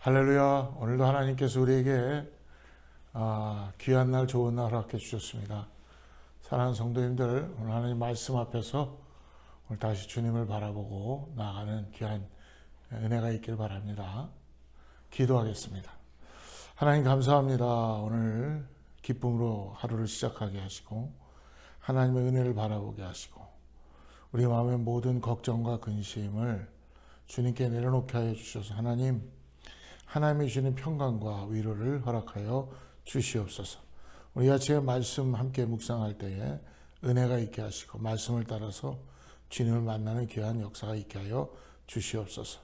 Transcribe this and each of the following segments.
할렐루야. 오늘도 하나님께서 우리에게 귀한 날 좋은 날 허락해 주셨습니다. 사랑하는 성도님들, 오늘 하나님 말씀 앞에서 오늘 다시 주님을 바라보고 나아가는 귀한 은혜가 있길 바랍니다. 기도하겠습니다. 하나님 감사합니다. 오늘 기쁨으로 하루를 시작하게 하시고 하나님의 은혜를 바라보게 하시고 우리 마음의 모든 걱정과 근심을 주님께 내려놓게 하여 주셔서 하나님이 주시는 평강과 위로를 허락하여 주시옵소서. 우리 아침에 말씀 함께 묵상할 때에 은혜가 있게 하시고 말씀을 따라서 주님을 만나는 귀한 역사가 있게 하여 주시옵소서.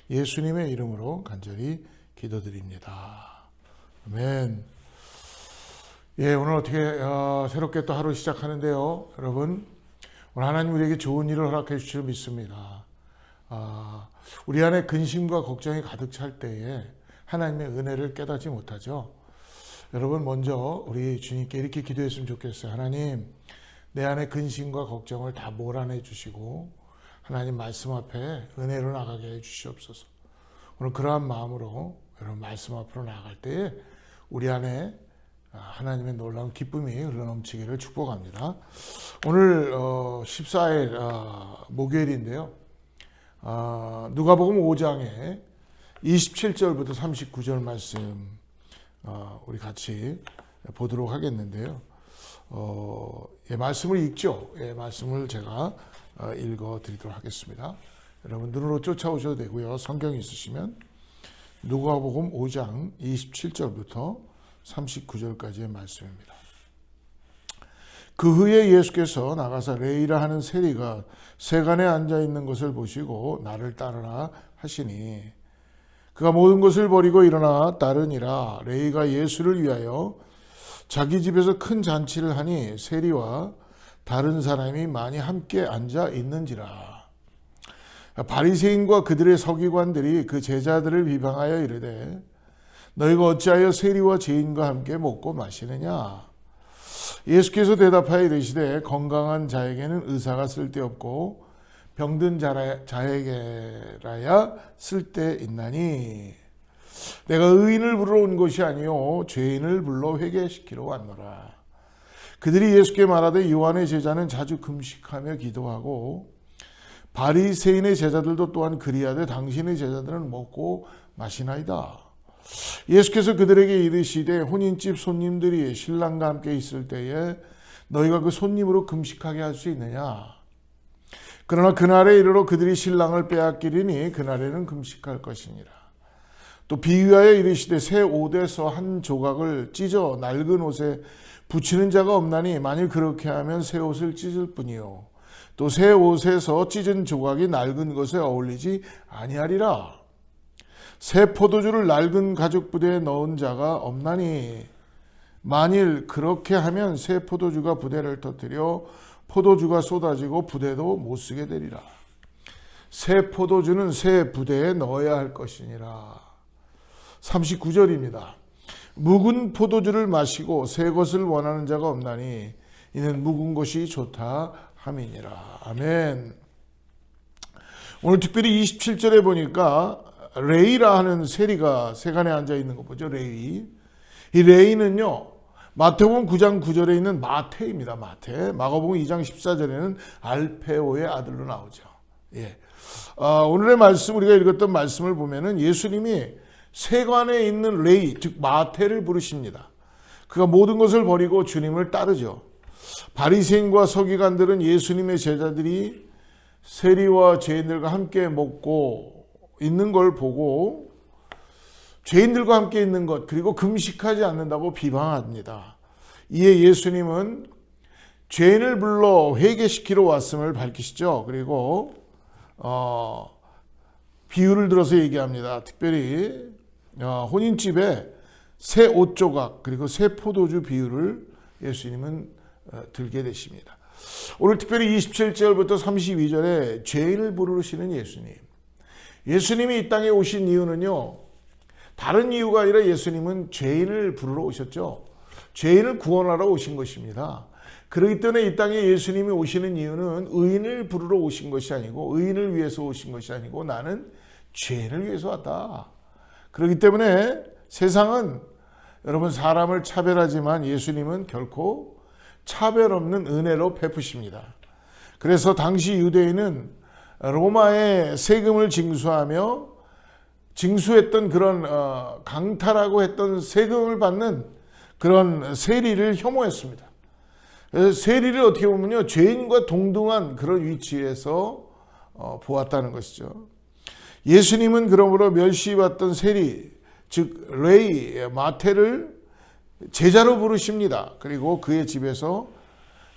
예수님의 이름으로 간절히 기도드립니다. 아멘. 오늘 어떻게 새롭게 또 하루 시작하는데요. 여러분, 오늘 하나님 우리에게 좋은 일을 허락해 주실 믿습니다. 우리 안에 근심과 걱정이 가득 찰 때에 하나님의 은혜를 깨닫지 못하죠. 여러분, 먼저 우리 주님께 이렇게 기도했으면 좋겠어요. 하나님, 내 안에 근심과 걱정을 다 몰아내 주시고 하나님 말씀 앞에 은혜로 나가게 해 주시옵소서. 오늘 그러한 마음으로 여러분 말씀 앞으로 나아갈 때에 우리 안에 하나님의 놀라운 기쁨이 흘러넘치기를 축복합니다. 오늘 14일 목요일인데요. 누가복음 5장에 27절부터 39절 말씀 우리 같이 보도록 하겠는데요. 말씀을 읽죠. 말씀을 제가 읽어 드리도록 하겠습니다. 여러분 눈으로 쫓아오셔도 되고요. 성경 있으시면 누가복음 5장 27절부터 39절까지의 말씀입니다. 그 후에 예수께서 나가사 레이라 하는 세리가 세간에 앉아 있는 것을 보시고 나를 따르라 하시니 그가 모든 것을 버리고 일어나 따르니라. 레이가 예수를 위하여 자기 집에서 큰 잔치를 하니 세리와 다른 사람이 많이 함께 앉아 있는지라. 바리새인과 그들의 서기관들이 그 제자들을 비방하여 이르되 너희가 어찌하여 세리와 죄인과 함께 먹고 마시느냐. 예수께서 대답하여 이르시되 건강한 자에게는 의사가 쓸데없고 병든 자에게라야 쓸데있나니 내가 의인을 부르러 온 것이 아니요 죄인을 불러 회개시키러 왔노라. 그들이 예수께 말하되 요한의 제자는 자주 금식하며 기도하고 바리새인의 제자들도 또한 그리하되 당신의 제자들은 먹고 마시나이다. 예수께서 그들에게 이르시되 혼인집 손님들이 신랑과 함께 있을 때에 너희가 그 손님으로 금식하게 할 수 있느냐. 그러나 그날에 이르러 그들이 신랑을 빼앗기리니 그날에는 금식할 것이니라. 또 비유하여 이르시되 새 옷에서 한 조각을 찢어 낡은 옷에 붙이는 자가 없나니 만일 그렇게 하면 새 옷을 찢을 뿐이요 또 새 옷에서 찢은 조각이 낡은 것에 어울리지 아니하리라. 새 포도주를 낡은 가죽 부대에 넣은 자가 없나니 만일 그렇게 하면 새 포도주가 부대를 터뜨려 포도주가 쏟아지고 부대도 못 쓰게 되리라. 새 포도주는 새 부대에 넣어야 할 것이니라. 39절입니다. 묵은 포도주를 마시고 새 것을 원하는 자가 없나니 이는 묵은 것이 좋다 함이니라. 아멘. 오늘 특별히 27절에 보니까 레이라 하는 세리가 세간에 앉아 있는 거 보죠. 레이. 이 레이는요, 마태복음 9장 9절에 있는 마태입니다. 마태. 마가복음 2장 14절에는 알페오의 아들로 나오죠. 오늘의 말씀, 우리가 읽었던 말씀을 보면은 예수님이 세간에 있는 레이, 즉 마태를 부르십니다. 그가 모든 것을 버리고 주님을 따르죠. 바리새인과 서기관들은 예수님의 제자들이 세리와 죄인들과 함께 먹고 있는 걸 보고 죄인들과 함께 있는 것, 그리고 금식하지 않는다고 비방합니다. 이에 예수님은 죄인을 불러 회개시키러 왔음을 밝히시죠. 그리고 비유를 들어서 얘기합니다. 특별히 혼인집에 새 옷 조각 그리고 새 포도주 비유를 예수님은 들게 되십니다. 오늘 특별히 27절부터 32절에 죄인을 부르시는 예수님. 예수님이 이 땅에 오신 이유는요, 다른 이유가 아니라 예수님은 죄인을 부르러 오셨죠. 죄인을 구원하러 오신 것입니다. 그렇기 때문에 이 땅에 예수님이 오시는 이유는 의인을 부르러 오신 것이 아니고 의인을 위해서 오신 것이 아니고 나는 죄인을 위해서 왔다. 그렇기 때문에 세상은 여러분 사람을 차별하지만 예수님은 결코 차별 없는 은혜로 베푸십니다. 그래서 당시 유대인은 로마에 세금을 징수했던 그런 강탈하고 했던 세금을 받는 그런 세리를 혐오했습니다. 그래서 세리를 어떻게 보면요, 죄인과 동등한 그런 위치에서 보았다는 것이죠. 예수님은 그러므로 멸시받던 세리, 즉 레이 마태를 제자로 부르십니다. 그리고 그의 집에서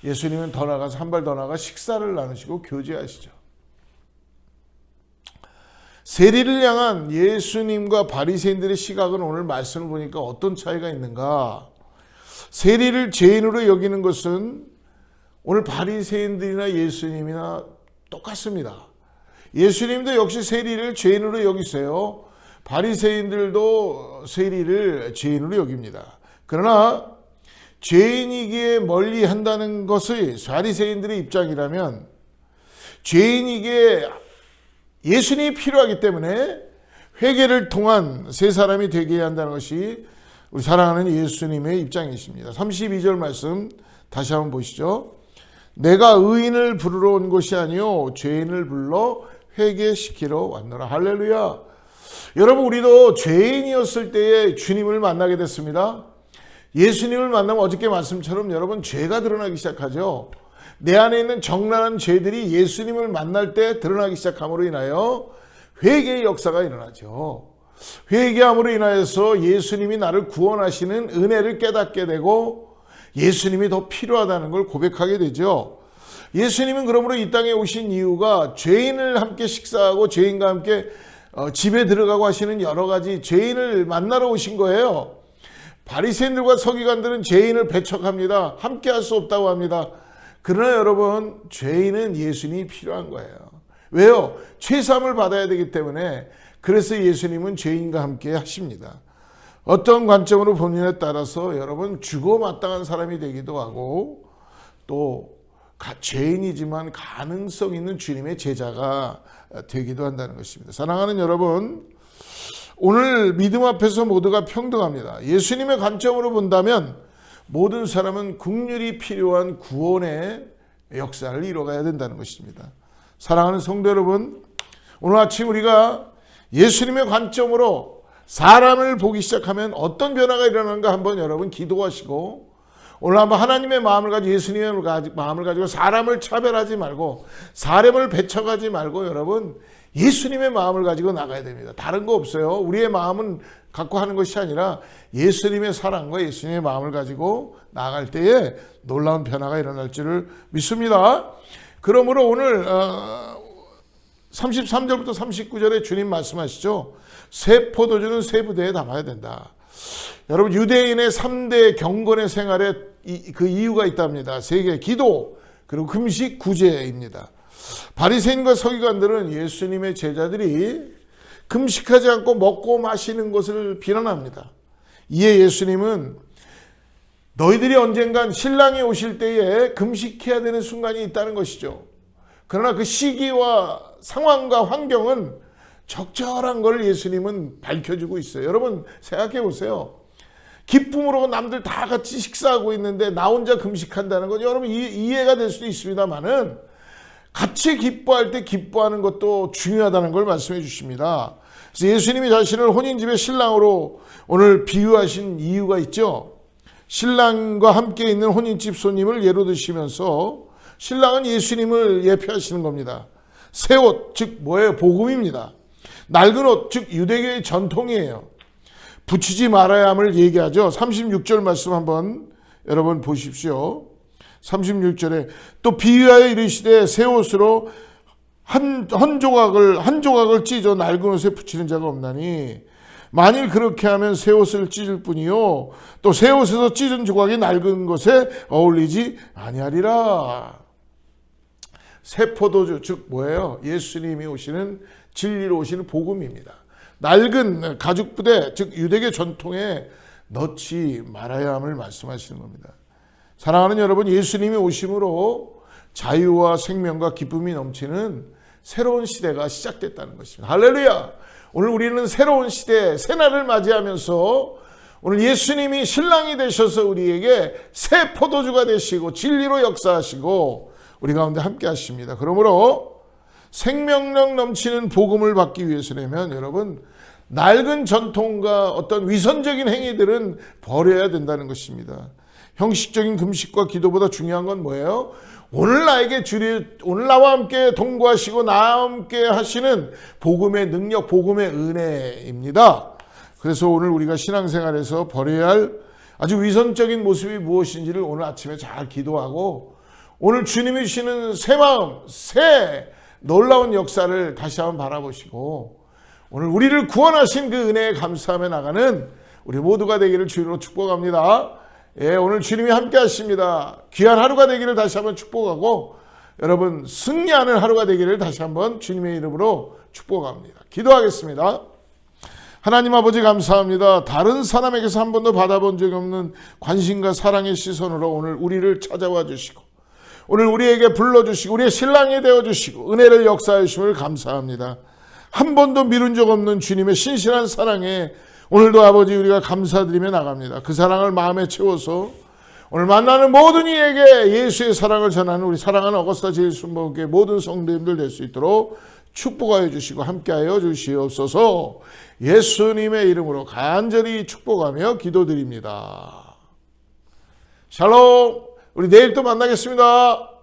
예수님은 더 나가서 한 발 더 나가 식사를 나누시고 교제하시죠. 세리를 향한 예수님과 바리새인들의 시각은 오늘 말씀을 보니까 어떤 차이가 있는가? 세리를 죄인으로 여기는 것은 오늘 바리새인들이나 예수님이나 똑같습니다. 예수님도 역시 세리를 죄인으로 여기세요. 바리새인들도 세리를 죄인으로 여깁니다. 그러나 죄인이기에 멀리 한다는 것이 바리새인들의 입장이라면 죄인이기에 예수님이 필요하기 때문에 회개를 통한 새 사람이 되게 해야 한다는 것이 우리 사랑하는 예수님의 입장이십니다. 32절 말씀 다시 한번 보시죠. 내가 의인을 부르러 온 것이 아니요 죄인을 불러 회개시키러 왔노라. 할렐루야. 여러분, 우리도 죄인이었을 때에 주님을 만나게 됐습니다. 예수님을 만나면 어저께 말씀처럼 여러분 죄가 드러나기 시작하죠. 내 안에 있는 적나라한 죄들이 예수님을 만날 때 드러나기 시작함으로 인하여 회개의 역사가 일어나죠. 회개함으로 인하여서 예수님이 나를 구원하시는 은혜를 깨닫게 되고 예수님이 더 필요하다는 걸 고백하게 되죠. 예수님은 그러므로 이 땅에 오신 이유가 죄인을 함께 식사하고 죄인과 함께 집에 들어가고 하시는 여러 가지 죄인을 만나러 오신 거예요. 바리새인들과 서기관들은 죄인을 배척합니다. 함께 할 수 없다고 합니다. 그러나 여러분, 죄인은 예수님이 필요한 거예요. 왜요? 죄사함을 받아야 되기 때문에. 그래서 예수님은 죄인과 함께 하십니다. 어떤 관점으로 보느냐에 따라서 여러분 죽어 마땅한 사람이 되기도 하고 또 죄인이지만 가능성 있는 주님의 제자가 되기도 한다는 것입니다. 사랑하는 여러분, 오늘 믿음 앞에서 모두가 평등합니다. 예수님의 관점으로 본다면 모든 사람은 긍휼이 필요한 구원의 역사를 이뤄가야 된다는 것입니다. 사랑하는 성도 여러분, 오늘 아침 우리가 예수님의 관점으로 사람을 보기 시작하면 어떤 변화가 일어나는가 한번 여러분 기도하시고 오늘 한번 하나님의 마음을 가지고 예수님의 마음을 가지고 사람을 차별하지 말고 사람을 배척하지 말고 여러분 예수님의 마음을 가지고 나가야 됩니다. 다른 거 없어요. 우리의 마음은 갖고 하는 것이 아니라 예수님의 사랑과 예수님의 마음을 가지고 나갈 때에 놀라운 변화가 일어날 줄을 믿습니다. 그러므로 오늘 33절부터 39절에 주님 말씀하시죠. 새 포도주는 새 부대에 담아야 된다. 여러분 유대인의 3대 경건의 생활에 그 이유가 있답니다. 세계 기도 그리고 금식 구제입니다. 바리새인과 서기관들은 예수님의 제자들이 금식하지 않고 먹고 마시는 것을 비난합니다. 이에 예수님은 너희들이 언젠간 신랑이 오실 때에 금식해야 되는 순간이 있다는 것이죠. 그러나 그 시기와 상황과 환경은 적절한 걸 예수님은 밝혀주고 있어요. 여러분 생각해 보세요. 기쁨으로 남들 다 같이 식사하고 있는데 나 혼자 금식한다는 건 여러분 이해가 될 수도 있습니다만은 같이 기뻐할 때 기뻐하는 것도 중요하다는 걸 말씀해 주십니다. 그래서 예수님이 자신을 혼인집의 신랑으로 오늘 비유하신 이유가 있죠. 신랑과 함께 있는 혼인집 손님을 예로 드시면서 신랑은 예수님을 예표하시는 겁니다. 새 옷, 즉 뭐예요? 복음입니다. 낡은 옷, 즉 유대교의 전통이에요. 붙이지 말아야 함을 얘기하죠. 36절 말씀 한번 여러분 보십시오. 36절에 또 비유하여 이르시되 새 옷으로 한 조각을 찢어 낡은 옷에 붙이는 자가 없나니 만일 그렇게 하면 새 옷을 찢을 뿐이요 또 새 옷에서 찢은 조각이 낡은 것에 어울리지 아니하리라. 새 포도주 즉 뭐예요? 예수님이 오시는 진리로 오시는 복음입니다. 낡은 가죽 부대 즉 유대교 전통에 넣지 말아야 함을 말씀하시는 겁니다. 사랑하는 여러분, 예수님이 오심으로 자유와 생명과 기쁨이 넘치는 새로운 시대가 시작됐다는 것입니다. 할렐루야! 오늘 우리는 새로운 시대, 새날을 맞이하면서 오늘 예수님이 신랑이 되셔서 우리에게 새 포도주가 되시고 진리로 역사하시고 우리 가운데 함께 하십니다. 그러므로 생명력 넘치는 복음을 받기 위해서라면 여러분, 낡은 전통과 어떤 위선적인 행위들은 버려야 된다는 것입니다. 형식적인 금식과 기도보다 중요한 건 뭐예요? 오늘 나와 함께 동거하시고 나와 함께 하시는 복음의 능력, 복음의 은혜입니다. 그래서 오늘 우리가 신앙생활에서 버려야 할 아주 위선적인 모습이 무엇인지를 오늘 아침에 잘 기도하고 오늘 주님이 주시는 새 마음, 새 놀라운 역사를 다시 한번 바라보시고 오늘 우리를 구원하신 그 은혜에 감사하며 나가는 우리 모두가 되기를 주님으로 축복합니다. 예, 오늘 주님이 함께 하십니다. 귀한 하루가 되기를 다시 한번 축복하고 여러분 승리하는 하루가 되기를 다시 한번 주님의 이름으로 축복합니다. 기도하겠습니다. 하나님 아버지 감사합니다. 다른 사람에게서 한 번도 받아본 적이 없는 관심과 사랑의 시선으로 오늘 우리를 찾아와 주시고 오늘 우리에게 불러주시고 우리의 신랑이 되어주시고 은혜를 역사해 주심을 감사합니다. 한 번도 미룬 적 없는 주님의 신실한 사랑에 오늘도 아버지 우리가 감사드리며 나갑니다. 그 사랑을 마음에 채워서 오늘 만나는 모든 이에게 예수의 사랑을 전하는 우리 사랑하는 어거스타 제일순복음교회 모든 성도님들 될 수 있도록 축복하여 주시고 함께하여 주시옵소서. 예수님의 이름으로 간절히 축복하며 기도드립니다. 샬롬. 우리 내일 또 만나겠습니다.